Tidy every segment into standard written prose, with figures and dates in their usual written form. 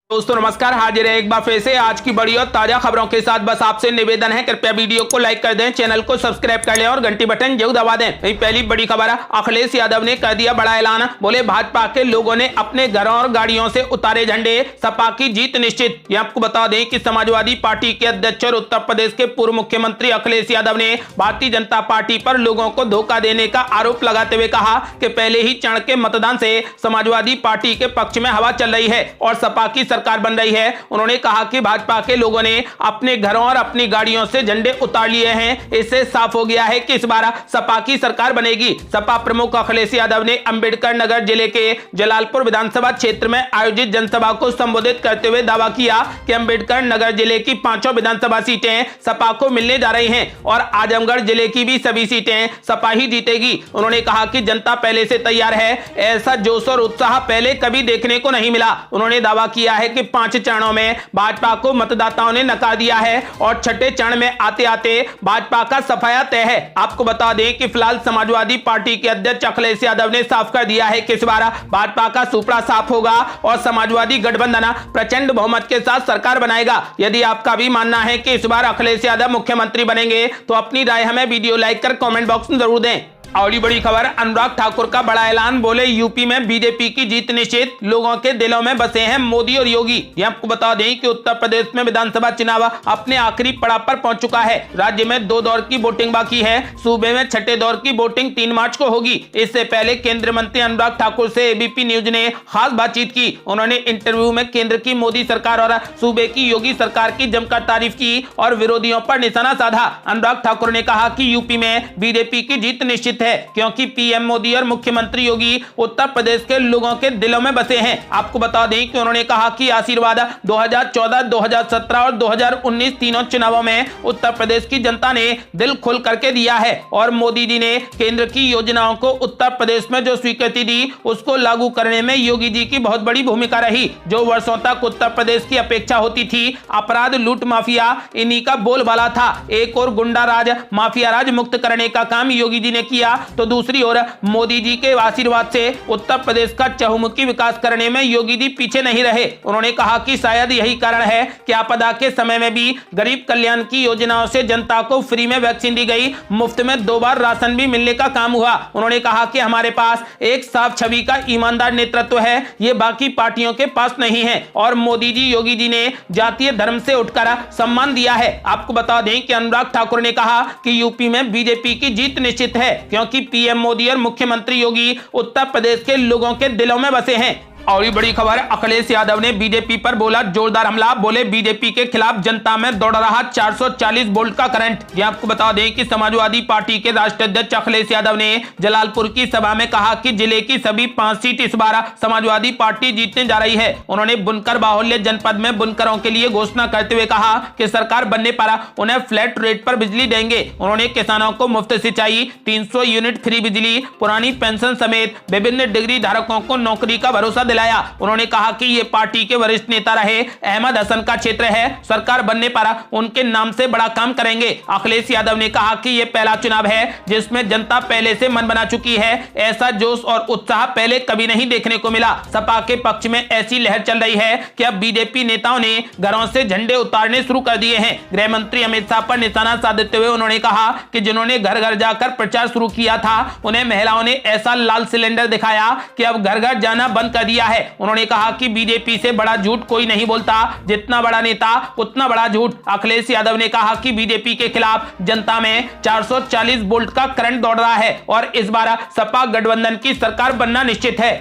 दोस्तों नमस्कार, हाजिर है एक बार फिर से आज की बड़ी और ताजा खबरों के साथ। बस आपसे निवेदन है, कृपया वीडियो को लाइक कर दें, चैनल को सब्सक्राइब कर लें और घंटी बटन जरूर दबा दें। पहली बड़ी खबर, अखिलेश यादव ने कर दिया बड़ा ऐलान। बोले भाजपा के लोगों ने अपने घरों और गाड़ियों से उतारे झंडे, सपा की जीत निश्चित। ये आपको बता दें कि समाजवादी पार्टी के अध्यक्ष और उत्तर प्रदेश के पूर्व मुख्यमंत्री अखिलेश यादव ने भारतीय जनता पार्टी पर लोगों को धोखा देने का आरोप लगाते हुए कहा कि पहले ही चरण के मतदान से समाजवादी पार्टी के पक्ष में हवा चल रही है और सपा की सरकार बन रही है। उन्होंने कहा कि भाजपा के लोगों ने अपने घरों और अपनी गाड़ियों से झंडे उतार लिए हैं। इससे साफ हो गया है कि इस बार सपा की सरकार बनेगी। सपा प्रमुख अखिलेश यादव ने अंबेडकर नगर जिले के जलालपुर विधानसभा क्षेत्र में आयोजित जनसभा को संबोधित करते हुए दावा किया कि अंबेडकर नगर जिले की 5 विधानसभा सीटें सपा को मिलने जा रही हैं और आजमगढ़ जिले की भी सभी सीटें सपा ही जीतेगी। उन्होंने कहा कि जनता पहले से तैयार है, ऐसा जोश और उत्साह पहले कभी देखने को नहीं मिला। उन्होंने दावा किया है कि 5 चरणों में भाजपा को मतदाताओं ने नकार दिया है और छठे चरण में आते आते भाजपा का सफाया तय है। आपको बता दें कि फिलहाल समाजवादी पार्टी के अध्यक्ष अखिलेश यादव ने साफ कर दिया है कि इस बार भाजपा का सुपड़ा साफ होगा और समाजवादी गठबंधन प्रचंड बहुमत के साथ सरकार बनाएगा। यदि आपका भी मानना है कि इस बार अखिलेश यादव मुख्यमंत्री बनेंगे तो अपनी राय हमें वीडियो लाइक कर कमेंट बॉक्स में जरूर दें। और बड़ी खबर, अनुराग ठाकुर का बड़ा ऐलान। बोले यूपी में बीजेपी की जीत निश्चित, लोगों के दिलों में बसे हैं मोदी और योगी। ये आपको बता दें कि उत्तर प्रदेश में विधानसभा चुनाव अपने आखिरी पड़ाव पर पहुंच चुका है। राज्य में 2 दौर की वोटिंग बाकी है। सूबे में छठे दौर की वोटिंग 3 मार्च को होगी। इससे पहले केंद्रीय मंत्री अनुराग ठाकुर से एबीपी न्यूज ने खास बातचीत की। उन्होंने इंटरव्यू में केंद्र की मोदी सरकार और सूबे की योगी सरकार की जमकर तारीफ की और विरोधियों पर निशाना साधा। अनुराग ठाकुर ने कहा कि यूपी में बीजेपी की जीत निश्चित है क्योंकि पीएम मोदी और मुख्यमंत्री योगी उत्तर प्रदेश के लोगों के दिलों में बसे हैं। आपको बता दें कि उन्होंने कहा कि आशीर्वाद 2014, 2017 और 2019 तीनों चुनावों में उत्तर प्रदेश की जनता ने दिल खोल करके दिया है और मोदी जी ने केंद्र की योजनाओं को उत्तर प्रदेश में जो स्वीकृति दी उसको लागू करने में योगी जी की बहुत बड़ी भूमिका रही। जो वर्षों तक उत्तर प्रदेश की अपेक्षा होती थी, अपराध, लूट माफिया इन्हीं का बोलबाला था। एक और गुंडा राज, माफिया राज मुक्त करने का काम योगी जी ने किया तो दूसरी ओर मोदी जी के आशीर्वाद से उत्तर प्रदेश का चहुमुखी विकास करने में योगी जी पीछे नहीं रहे। उन्होंने कहा कि शायद यही कारण है कि आपदा के समय में भी गरीब कल्याण की योजनाओं से जनता को फ्री में वैक्सीन दी गई, मुफ्त में 2 बार राशन भी मिलने का काम हुआ। उन्होंने कहा कि हमारे पास एक साफ छवि का ईमानदार नेतृत्व है, ये बाकी पार्टियों के पास नहीं है और मोदी जी, योगी जी ने जातीय धर्म से उठकर सम्मान दिया है। आपको बता दें कि अनुराग ठाकुर ने कहा कि यूपी में बीजेपी की जीत निश्चित है क्योंकि पीएम मोदी और मुख्यमंत्री योगी उत्तर प्रदेश के लोगों के दिलों में बसे हैं। और ये बड़ी खबर, अखिलेश यादव ने बीजेपी पर बोला जोरदार हमला। बोले बीजेपी के खिलाफ जनता में दौड़ रहा 440 वोल्ट का करंट। ये आपको बता दें कि समाजवादी पार्टी के राष्ट्रीय अध्यक्ष अखिलेश यादव ने जलालपुर की सभा में कहा कि जिले की सभी 5 सीट इस बार समाजवादी पार्टी जीतने जा रही है। उन्होंने बुनकर बाहुल्य जनपद में बुनकरों के लिए घोषणा करते हुए कहा कि सरकार बनने पर उन्हें फ्लैट रेट पर बिजली देंगे। उन्होंने किसानों को मुफ्त सिंचाई, 300 यूनिट फ्री बिजली, पुरानी पेंशन समेत विभिन्न डिग्री धारकों को नौकरी का भरोसा दिलाया। उन्होंने कहा कि ये पार्टी के वरिष्ठ नेता रहे अहमद हसन का क्षेत्र है, सरकार बनने पर उनके नाम से बड़ा काम करेंगे। अखिलेश यादव ने कहा कि ये पहला चुनाव है जिसमें जनता पहले से मन बना चुकी है, ऐसा जोश और उत्साह पहले कभी नहीं देखने को मिला। सपा के पक्ष में ऐसी लहर चल रही है कि अब बीजेपी नेताओं ने घरों से झंडे उतारने शुरू कर दिए हैं। गृह मंत्री अमित शाह पर निशाना साधते हुए उन्होंने कहा कि जिन्होंने घर घर जाकर प्रचार शुरू किया था उन्हें महिलाओं ने ऐसा लाल सिलेंडर दिखाया कि अब घर घर जाना बंद कर दिया है। उन्होंने कहा कि बीजेपी से बड़ा झूठ कोई नहीं बोलता, जितना बड़ा नेता उतना बड़ा झूठ। अखिलेश यादव ने कहा कि बीजेपी के खिलाफ जनता में 440 वोल्ट का करंट दौड़ रहा है और इस बार सपा गठबंधन की सरकार बनना निश्चित है।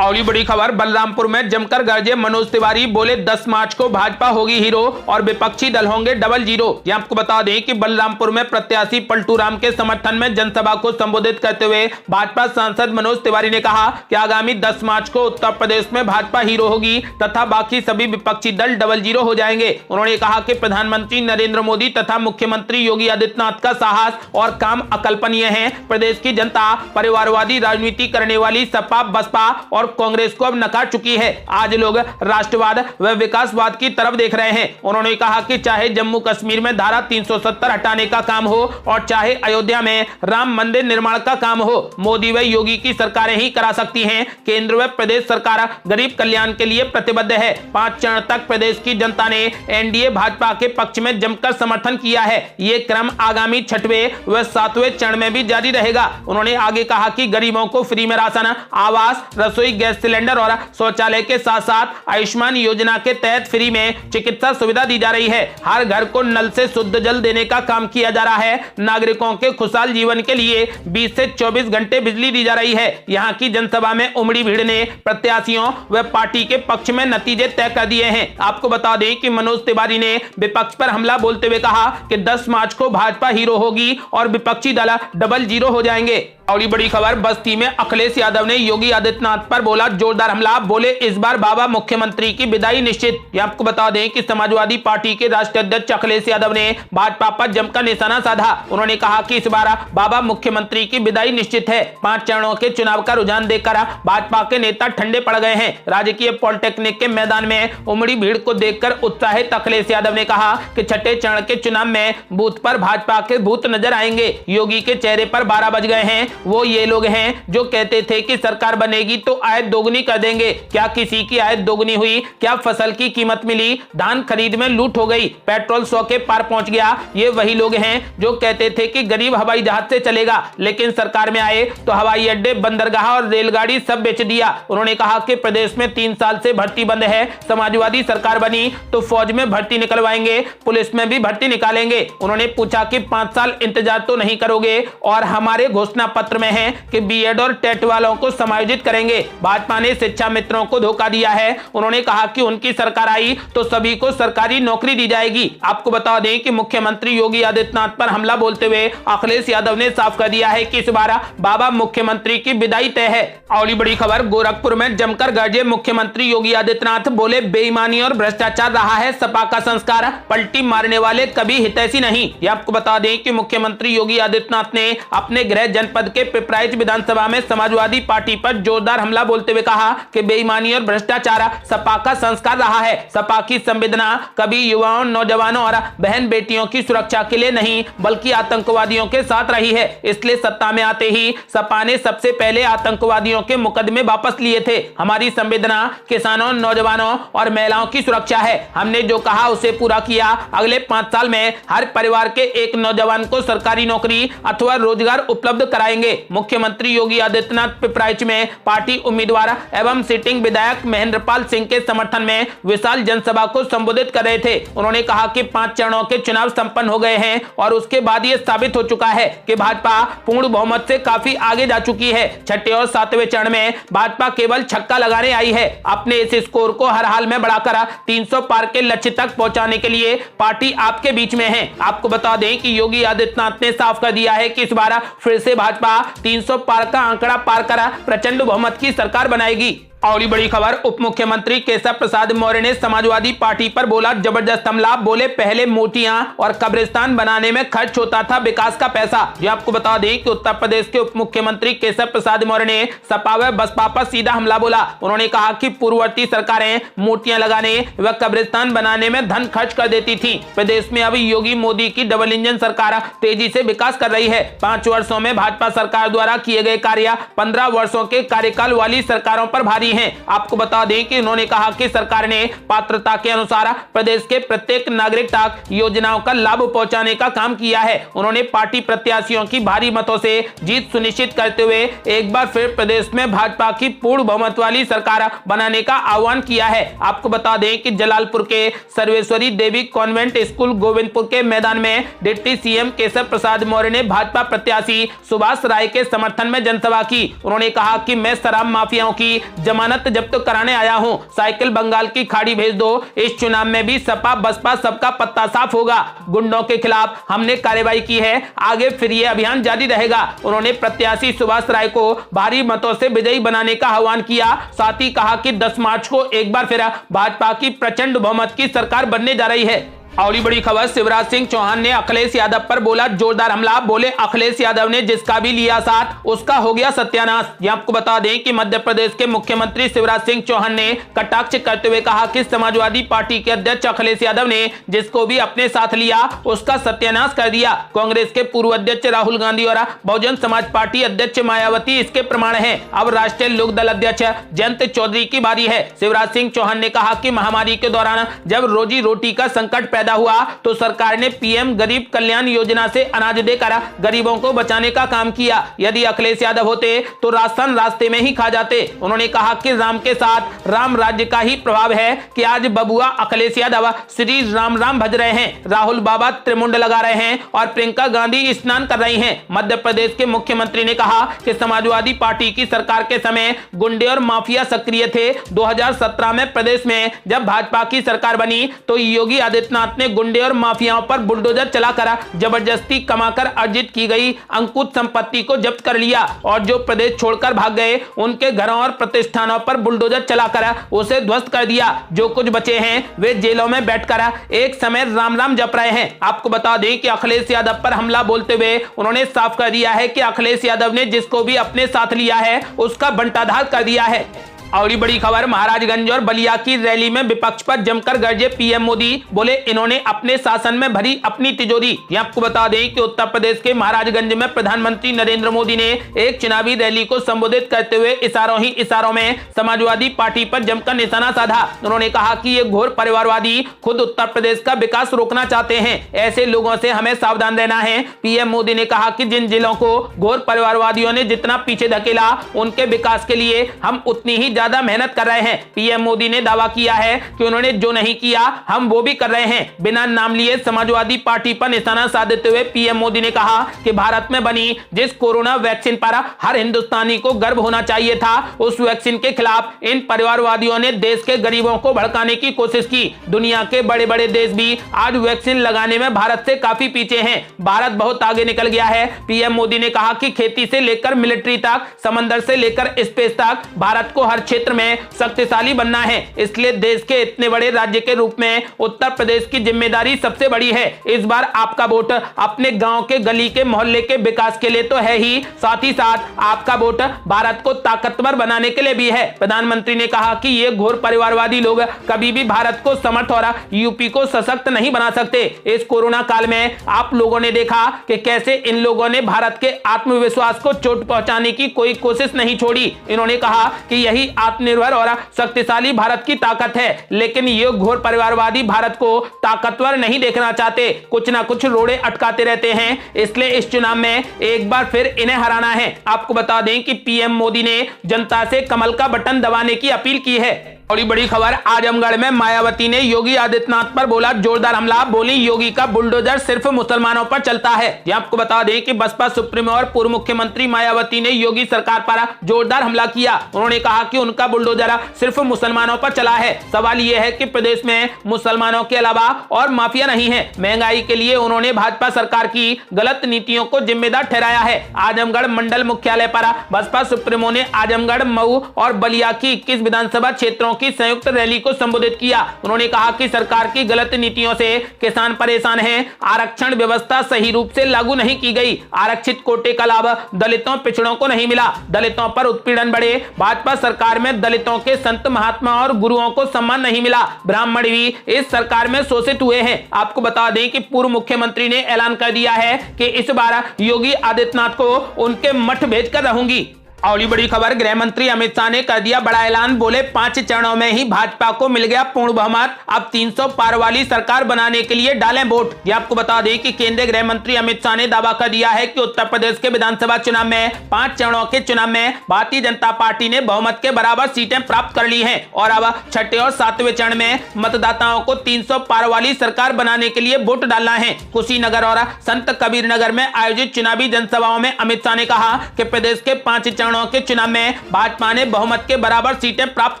और ये बड़ी खबर, बलरामपुर में जमकर गरजे मनोज तिवारी। बोले 10 मार्च को भाजपा होगी हीरो और विपक्षी दल होंगे डबल जीरो। ये आपको बता दें कि बलरामपुर में प्रत्याशी पलटू राम के समर्थन में जनसभा को संबोधित करते हुए भाजपा सांसद मनोज तिवारी ने कहा कि आगामी 10 मार्च को उत्तर प्रदेश में भाजपा हीरो होगी तथा बाकी सभी विपक्षी दल डबल जीरो हो जाएंगे। उन्होंने कहा कि प्रधानमंत्री नरेंद्र मोदी तथा मुख्यमंत्री योगी आदित्यनाथ का साहस और काम अकल्पनीय है। प्रदेश की जनता परिवारवादी राजनीति करने वाली सपा, बसपा और कांग्रेस को अब नकार चुकी है। आज लोग राष्ट्रवाद व विकासवाद की तरफ देख रहे हैं। उन्होंने कहा कि चाहे जम्मू कश्मीर में धारा 370 हटाने का काम हो और चाहे अयोध्या में राम मंदिर निर्माण का काम हो, मोदी व योगी की सरकारें ही करा सकती हैं। केंद्र व प्रदेश सरकार गरीब कल्याण के लिए प्रतिबद्ध है। 5 चरण तक प्रदेश की जनता ने एनडीए भाजपा के पक्ष में जमकर समर्थन किया है। ये क्रम आगामी 6वें व 7वें चरण में भी जारी रहेगा। उन्होंने आगे कहा कि गरीबों को फ्री में राशन, आवास, रसोई गैस सिलेंडर और शौचालय के साथ साथ आयुष्मान योजना के तहत फ्री में चिकित्सा सुविधा दी जा रही है। हर घर को नल से शुद्ध जल देने का काम किया जा रहा है। नागरिकों के खुशहाल जीवन के लिए 20 से 24 घंटे बिजली दी जा रही है। यहाँ की जनसभा में उमड़ी भीड़ ने प्रत्याशियों व पार्टी के पक्ष में नतीजे तय कर दिए हैं। आपको बता दें कि मनोज तिवारी ने विपक्ष पर हमला बोलते हुए कहा कि 10 मार्च को भाजपा हीरो होगी और विपक्षी दल डबल जीरो हो जाएंगे। और बड़ी खबर, बस्ती में अखिलेश यादव ने योगी आदित्यनाथ पर बोला जोरदार हमला। बोले इस बार बाबा मुख्यमंत्री की विदाई निश्चित। ये आपको बता दें कि समाजवादी पार्टी के राष्ट्रीय अध्यक्ष अखिलेश यादव ने भाजपा पर जमकर निशाना साधा। उन्होंने कहा कि इस बार बाबा मुख्यमंत्री की विदाई निश्चित है। 5 चरणों के चुनाव का रुझान देखकर भाजपा के नेता ठंडे पड़ गए हैं। राजकीय पॉलिटेक्निक के मैदान में उमड़ी भीड़ को देखकर उत्साहित अखिलेश यादव ने कहा कि 6ठे चरण के चुनाव में बूथ पर भाजपा के भूत नजर आएंगे। योगी के चेहरे पर 12 बज गए हैं। वो ये लोग हैं जो कहते थे कि सरकार बनेगी तो आय दोगुनी कर देंगे। क्या किसी की आय दोगुनी हुई? क्या फसल की कीमत मिली? धान खरीद में लूट हो गई? पेट्रोल 100 के पार पहुंच गया? ये वही लोग हैं जो कहते थे कि गरीब हवाई जहाज से चलेगा, लेकिन सरकार में आए तो हवाई अड्डे, बंदरगाह और रेलगाड़ी सब बेच दिया। उन्होंने कहा कि प्रदेश में 3 साल से भर्ती बंद है। समाजवादी सरकार बनी तो फौज में भर्ती निकलवाएंगे, पुलिस में भी भर्ती निकालेंगे। उन्होंने पूछा कि 5 साल इंतजार तो नहीं करोगे? और हमारे घोषणा पत्र में है कि बीएड और टेट वालों को समायोजित करेंगे। भाजपा ने शिक्षा मित्रों को धोखा दिया है। उन्होंने कहा कि उनकी सरकार आई तो सभी को सरकारी नौकरी दी जाएगी। आपको बता दें कि मुख्यमंत्री योगी आदित्यनाथ पर हमला बोलते हुए अखिलेश यादव ने साफ कर दिया है कि इस बार बाबा मुख्यमंत्री की विदाई तय है। और बड़ी खबर, गोरखपुर में जमकर गरजे मुख्यमंत्री योगी आदित्यनाथ। बोले बेईमानी और भ्रष्टाचार रहा है सपा का संस्कार, पलटी मारने वाले कभी हितैषी नहीं। ये आपको बता दें कि मुख्यमंत्री योगी आदित्यनाथ ने अपने गृह जनपद के पिपराइच विधानसभा में समाजवादी पार्टी पर जोरदार हमला बोलते हुए कहा कि बेईमानी और भ्रष्टाचार सपा का संस्कार रहा है। सपा की संवेदना कभी युवाओं, नौजवानों और बहन बेटियों की सुरक्षा के लिए नहीं बल्कि आतंकवादियों के साथ रही है। इसलिए सत्ता में आते ही सपा ने सबसे पहले आतंकवादियों के मुकदमे वापस लिए थे। हमारी संवेदना किसानों, नौजवानों और महिलाओं की सुरक्षा है। हमने जो कहा उसे पूरा किया। अगले 5 साल में हर परिवार के एक नौजवान को सरकारी नौकरी अथवा रोजगार उपलब्ध कराएंगे। मुख्यमंत्री योगी आदित्यनाथ पिपराइच में पार्टी उम्मीदवार एवं सिटिंग विधायक महेंद्रपाल सिंह के समर्थन में विशाल जनसभा को संबोधित कर रहे थे। उन्होंने कहा कि 5 चरणों के चुनाव संपन्न हो गए हैं और उसके बाद यह साबित हो चुका है कि भाजपा पूर्ण बहुमत से काफी आगे जा चुकी है। 6ठे और 7वें चरण में भाजपा केवल छक्का लगाने आई है। अपने इस स्कोर को हर हाल में बढ़ाकर 300 पार के लक्ष्य तक पहुंचाने के लिए पार्टी आपके बीच में है। आपको बता दें कि योगी आदित्यनाथ ने साफ कर दिया है कि इस बार फिर से भाजपा 300 पार का आंकड़ा पार कर प्रचंड बहुमत की सरकार बनाएगी। और बड़ी खबर, उप मुख्यमंत्री केशव प्रसाद मौर्य ने समाजवादी पार्टी पर बोला जबरदस्त हमला। बोले पहले मूर्तियां और कब्रिस्तान बनाने में खर्च होता था विकास का पैसा। ये आपको बता दें कि उत्तर प्रदेश के उप मुख्यमंत्री केशव प्रसाद मौर्य ने सपा व बसपा पर सीधा हमला बोला। उन्होंने कहा कि पूर्ववर्ती सरकारें मूर्तियां लगाने व कब्रिस्तान बनाने में धन खर्च कर देती थी। प्रदेश में अब योगी मोदी की डबल इंजन सरकार तेजी से विकास कर रही है। 5 वर्षों में भाजपा सरकार द्वारा किए गए कार्य 15 वर्षों के कार्यकाल वाली सरकारों पर भारी हैं। आपको बता दें कि उन्होंने कहा कि सरकार ने पात्रता के अनुसार प्रदेश के प्रत्येक नागरिक तक योजनाओं का लाभ पहुंचाने का काम किया है। उन्होंने पार्टी प्रत्याशियों की भारी मतों से जीत सुनिश्चित करते हुए एक बार फिर प्रदेश में भाजपा की पूर्ण बहुमत वाली सरकार बनाने का आह्वान किया है। आपको बता दें कि जलालपुर के सर्वेश्वरी देवी कॉन्वेंट स्कूल गोविंदपुर के मैदान में डिप्टी सीएम केशव प्रसाद मौर्य ने भाजपा प्रत्याशी सुभाष राय के समर्थन में जनसभा की। उन्होंने कहा कि मैं शराब माफियाओं की जमानत जब्त कराने आया हूं। साइकिल बंगाल की खाड़ी भेज दो। इस चुनाव में भी सपा बसपा सबका पत्ता साफ होगा। गुंडों के खिलाफ हमने कार्रवाई की है, आगे फिर ये अभियान जारी रहेगा। उन्होंने प्रत्याशी सुभाष राय को भारी मतों से विजयी बनाने का आह्वान किया। साथ ही कहा कि 10 मार्च को एक बार फिर भाजपा की प्रचंड बहुमत की सरकार बनने जा रही है। और बड़ी खबर, शिवराज सिंह चौहान ने अखिलेश यादव पर बोला जोरदार हमला। बोले अखिलेश यादव ने जिसका भी लिया साथ उसका हो गया सत्यानाश। ये आपको बता दें कि मध्य प्रदेश के मुख्यमंत्री शिवराज सिंह चौहान ने कटाक्ष करते हुए कहा कि समाजवादी पार्टी के अध्यक्ष अखिलेश यादव ने जिसको भी अपने साथ लिया उसका सत्यानाश कर दिया। कांग्रेस के पूर्व अध्यक्ष राहुल गांधी और बहुजन समाज पार्टी अध्यक्ष मायावती इसके प्रमाण है। अब राष्ट्रीय लोकदल अध्यक्ष जयंत चौधरी की बारी है। शिवराज सिंह चौहान ने कहा कि महामारी के दौरान जब रोजी रोटी का संकट पैदा हुआ तो सरकार ने पीएम गरीब कल्याण योजना से अनाज देकर गरीबों को बचाने का काम किया। यदि अखिलेश यादव होते तो राशन रास्ते में ही खा जाते। उन्होंने कहा कि राम के साथ राम राज्य का ही प्रभाव है कि आज बबुआ अखिलेश यादव श्री राम राम भज रहे हैं, राहुल बाबा त्रिमुंड लगा रहे हैं और प्रियंका गांधी स्नान कर रही हैं। मध्य प्रदेश के मुख्यमंत्री ने कहा कि समाजवादी पार्टी की सरकार के समय गुंडे और माफिया सक्रिय थे। 2017 में प्रदेश में जब भाजपा की सरकार बनी तो योगी आदित्यनाथ ने गुंडे और माफियाओं पर बुलडोजर चलाकर जबरदस्ती कमाकर अर्जित की गई अंकुश संपत्ति को जब्त कर लिया और जो प्रदेश छोड़कर भाग गए उनके घरों और प्रतिष्ठानों पर बुलडोजर चलाकर उसे ध्वस्त कर दिया। जो कुछ बचे हैं वे जेलों में बैठकर एक समय राम राम जप रहे हैं। आपको बता दें कि अखिलेश यादव पर हमला बोलते हुए उन्होंने साफ कर दिया है कि अखिलेश यादव ने जिसको भी अपने साथ लिया है उसका बंटाधार कर दिया है। और बड़ी खबर, महाराजगंज और बलिया की रैली में विपक्ष पर जमकर गरजे पीएम मोदी। बोले इन्होंने अपने शासन में भरी अपनी तिजोरी। ये आपको बता दें कि उत्तर प्रदेश के महाराजगंज में प्रधानमंत्री नरेंद्र मोदी ने एक चुनावी रैली को संबोधित करते हुए इशारों ही इशारों में समाजवादी पार्टी पर जमकर निशाना साधा। उन्होंने कहा कि ये घोर परिवारवादी खुद उत्तर प्रदेश का विकास रोकना चाहते हैं, ऐसे लोगों से हमें सावधान रहना है। पीएम मोदी ने कहा कि जिन जिलों को घोर परिवारवादियों ने जितना पीछे धकेला उनके विकास के लिए हम उतनी ही ज्यादा मेहनत कर रहे हैं। पीएम मोदी ने दावा किया है कि उन्होंने जो नहीं किया हम वो भी कर रहे हैं। बिना नाम लिए समाजवादी पार्टी पर निशाना साधते हुए पीएम मोदी ने कहा कि भारत में बनी जिस कोरोना वैक्सीन पर हर हिंदुस्तानी को गर्व होना चाहिए था उस वैक्सीन के खिलाफ इन परिवारवादियों ने देश के गरीबों को भड़काने की कोशिश की। दुनिया के बड़े बड़े देश भी आज वैक्सीन लगाने में भारत से काफी पीछे हैं। भारत बहुत आगे निकल गया है। पीएम मोदी ने कहा कि खेती से लेकर मिलिट्री तक, समंदर से लेकर स्पेस तक भारत को हर क्षेत्र में शक्तिशाली बनना है। इसलिए देश के इतने बड़े राज्य के रूप में उत्तर प्रदेश की जिम्मेदारी सबसे बड़ी है। इस बार आपका वोट अपने गांव के गली के मोहल्ले के विकास के लिए तो है ही, साथ ही साथ आपका वोट भारत को ताकतवर बनाने के लिए भी है। प्रधानमंत्री ने कहा कि ये घोर परिवारवादी लोग कभी भी भारत को समर्थ और यूपी को सशक्त नहीं बना सकते। इस कोरोना काल में आप लोगों ने देखा कि कैसे इन लोगों ने भारत के आत्मविश्वास को चोट पहुंचाने की कोई कोशिश नहीं छोड़ी। इन्होंने कहा कि यही आत्मनिर्भर और शक्तिशाली भारत की ताकत है, लेकिन ये घोर परिवारवादी भारत को ताकतवर नहीं देखना चाहते, कुछ ना कुछ रोड़े अटकाते रहते हैं। इसलिए इस चुनाव में एक बार फिर इन्हें हराना है। आपको बता दें कि पीएम मोदी ने जनता से कमल का बटन दबाने की अपील की है। और बड़ी खबर, आजमगढ़ में मायावती ने योगी आदित्यनाथ पर बोला जोरदार हमला। बोली योगी का बुलडोजर सिर्फ मुसलमानों पर चलता है। ये आपको बता दें कि बसपा सुप्रीमो और पूर्व मुख्यमंत्री मायावती ने योगी सरकार पर जोरदार हमला किया। उन्होंने कहा कि उनका बुलडोजर सिर्फ मुसलमानों पर चला है। सवाल यह है कि प्रदेश में मुसलमानों के अलावा और माफिया नहीं है। महंगाई के लिए उन्होंने भाजपा सरकार की गलत नीतियों को जिम्मेदार ठहराया है। आजमगढ़ मंडल मुख्यालय पर बसपा सुप्रीमो ने आजमगढ़, मऊ और बलिया की 21 विधानसभा क्षेत्रों की संयुक्त रैली को संबोधित किया। उन्होंने कहा कि सरकार की गलत नीतियों से किसान परेशान हैं। आरक्षण व्यवस्था सही रूप से लागू नहीं की गई। आरक्षित कोटे का लाभ दलितों पिछड़ों को नहीं मिला। दलितों पर उत्पीड़न बढ़े। भाजपा सरकार में दलितों के संत महात्मा और गुरुओं को सम्मान नहीं मिला। ब्राह्मण भी इस सरकार में शोषित हुए हैं। आपको बता दें कि पूर्व मुख्यमंत्री ने ऐलान कर दिया है कि इस बार योगी आदित्यनाथ को उनके मठ भेजकर रहूंगी। और बड़ी खबर, गृह मंत्री अमित शाह ने कर दिया बड़ा ऐलान। बोले 5 चरणों में ही भाजपा को मिल गया पूर्ण बहुमत। अब 300 पार वाली सरकार बनाने के लिए डालें वोट। ये आपको बता दें कि केंद्रीय गृह मंत्री अमित शाह ने दावा कर दिया है कि उत्तर प्रदेश के विधानसभा चुनाव में 5 चरणों के चुनाव में भारतीय जनता पार्टी ने बहुमत के बराबर सीटें प्राप्त कर ली हैं और अब छठे और 7वें चरण में मतदाताओं को 300 पार वाली सरकार बनाने के लिए वोट डालना है। कुशीनगर और संत कबीर नगर में आयोजित चुनावी जनसभाओं में अमित शाह ने कहा कि प्रदेश के 5 चरणों चरणों के चुनाव में भाजपा ने बहुमत के बराबर सीटें प्राप्त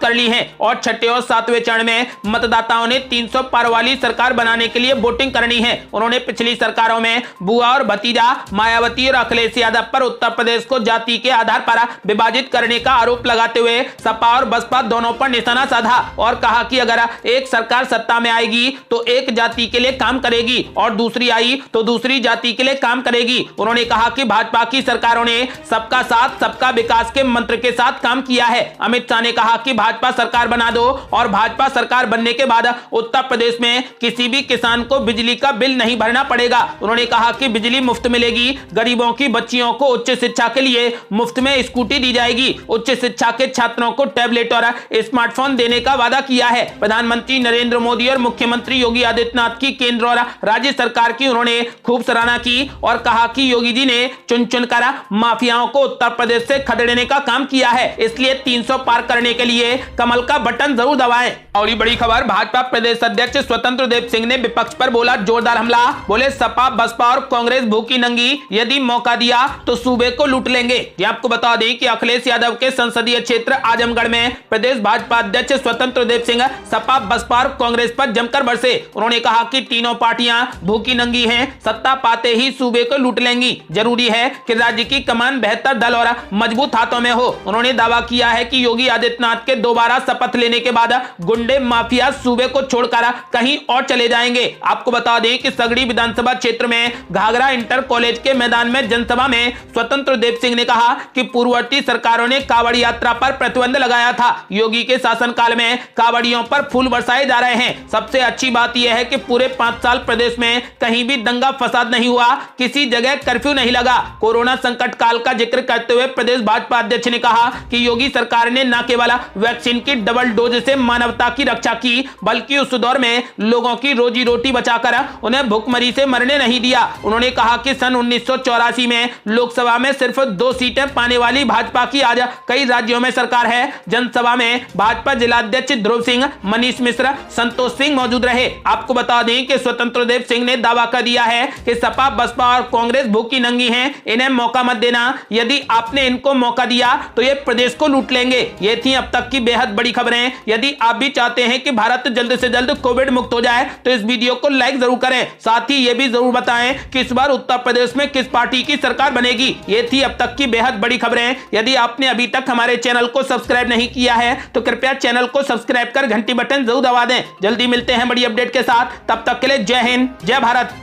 कर ली हैं और छठे और सातवें चरण में मतदाताओं ने 300 पार वाली सरकार बनाने के लिए वोटिंग करनी है। उन्होंने पिछली सरकारों में बुआ और भतीजा मायावती और अखिलेश यादव पर उत्तर प्रदेश को जाति के आधार पर विभाजित करने का आरोप लगाते हुए सपा और बसपा दोनों पर निशाना साधा और कहा कि अगर एक सरकार सत्ता में आएगी तो एक जाति के लिए काम करेगी और दूसरी आई तो दूसरी जाति के लिए काम करेगी। उन्होंने कहा कि भाजपा की सरकारों ने सबका साथ सबका विकास के मंत्र के साथ काम किया है। अमित शाह ने कहा कि भाजपा सरकार बना दो और भाजपा सरकार बनने के बाद उत्तर प्रदेश में किसी भी किसान को बिजली का बिल नहीं भरना पड़ेगा। उन्होंने कहा कि बिजली मुफ्त मिलेगी, गरीबों की बच्चियों को उच्च शिक्षा के लिए मुफ्त में स्कूटी दी जाएगी, उच्च शिक्षा के छात्रों को टैबलेट और स्मार्टफोन देने का वादा किया है। प्रधानमंत्री नरेंद्र मोदी और मुख्यमंत्री योगी आदित्यनाथ की केंद्र और राज्य सरकार की उन्होंने खूब सराहना की और कहा कि योगी जी ने चुन चुनकर माफियाओं को उत्तर प्रदेश से खदेड़ने का काम किया है, इसलिए 300 पार करने के लिए कमल का बटन जरूर दबाएं। और बड़ी खबर, भाजपा प्रदेश अध्यक्ष स्वतंत्र देव सिंह ने विपक्ष पर बोला जोरदार हमला। बोले सपा बसपा और कांग्रेस भूखी नंगी, यदि मौका दिया तो सूबे को लूट लेंगे। ये आपको बता दें कि अखिलेश यादव के संसदीय क्षेत्र आजमगढ़ में प्रदेश भाजपा अध्यक्ष स्वतंत्र देव सिंह सपा बसपा और कांग्रेस पर जमकर बरसे। उन्होंने कहा कि तीनों पार्टियां भूखी नंगी हैं, सत्ता पाते ही सूबे को लूट लेंगी। जरूरी है कि राज्य की कमान बेहतर दल और मजबूत हाथों में हो। उन्होंने दावा किया है कि योगी आदित्यनाथ के दोबारा शपथ लेने के बाद गुंडे माफिया सूबे को छोड़कर कहीं और चले जाएंगे। आपको बता दें कि सगड़ी विधानसभा क्षेत्र में घाघरा इंटर कॉलेज के मैदान में जनसभा में स्वतंत्र देव सिंह ने कहा कि पूर्ववर्ती सरकारों ने कांवड़ यात्रा पर प्रतिबंध लगाया था। योगी के शासनकाल में कांवड़ियों पर फूल बरसाए जा रहे हैं। सबसे अच्छी बात यह है कि पूरे 5 साल प्रदेश में कहीं भी दंगा फसाद नहीं हुआ, किसी जगह कर्फ्यू नहीं लगा। कोरोना संकट काल का जिक्र करते हुए प्रदेश भाजपा अध्यक्ष ने कहा कि योगी सरकार ने न केवल वैक्सीन की डबल डोज से मानवता की रक्षा की, बल्कि उस दौर में लोगों की रोजी रोटी बचाकर उन्हें भूखमरी से मरने नहीं दिया। उन्होंने कहा कि सन 1984 में लोकसभा में सिर्फ 2 सीटें पाने वाली भाजपा की आज कई राज्यों में सरकार है। जनसभा में भाजपा जिलाध्यक्ष ध्रुव सिंह, मनीष मिश्र, संतोष सिंह मौजूद रहे। आपको बता दें कि स्वतंत्र देव सिंह ने दावा कर दिया है कि सपा बसपा और कांग्रेस भूखी नंगी हैं, इन्हें मौका मत देना। यदि आपने इनको मौका दिया तो ये प्रदेश को लूट लेंगे। ये थी अब तक की बेहद बड़ी खबरें। यदि आप भी चाहते हैं कि भारत जल्द से जल्द कोविड मुक्त हो जाए तो इस वीडियो को लाइक जरूर करें। साथ ही ये भी जरूर बताएं कि इस बार उत्तर प्रदेश में किस पार्टी की सरकार बनेगी। ये थी अब तक की बेहद बड़ी खबरें। यदि आपने अभी तक हमारे चैनल को सब्सक्राइब नहीं किया है तो कृपया चैनल को सब्सक्राइब कर घंटी बटन जरूर दबा दें। जल्दी मिलते हैं बड़ी अपडेट के साथ, तब तक के लिए जय हिंद, जय भारत।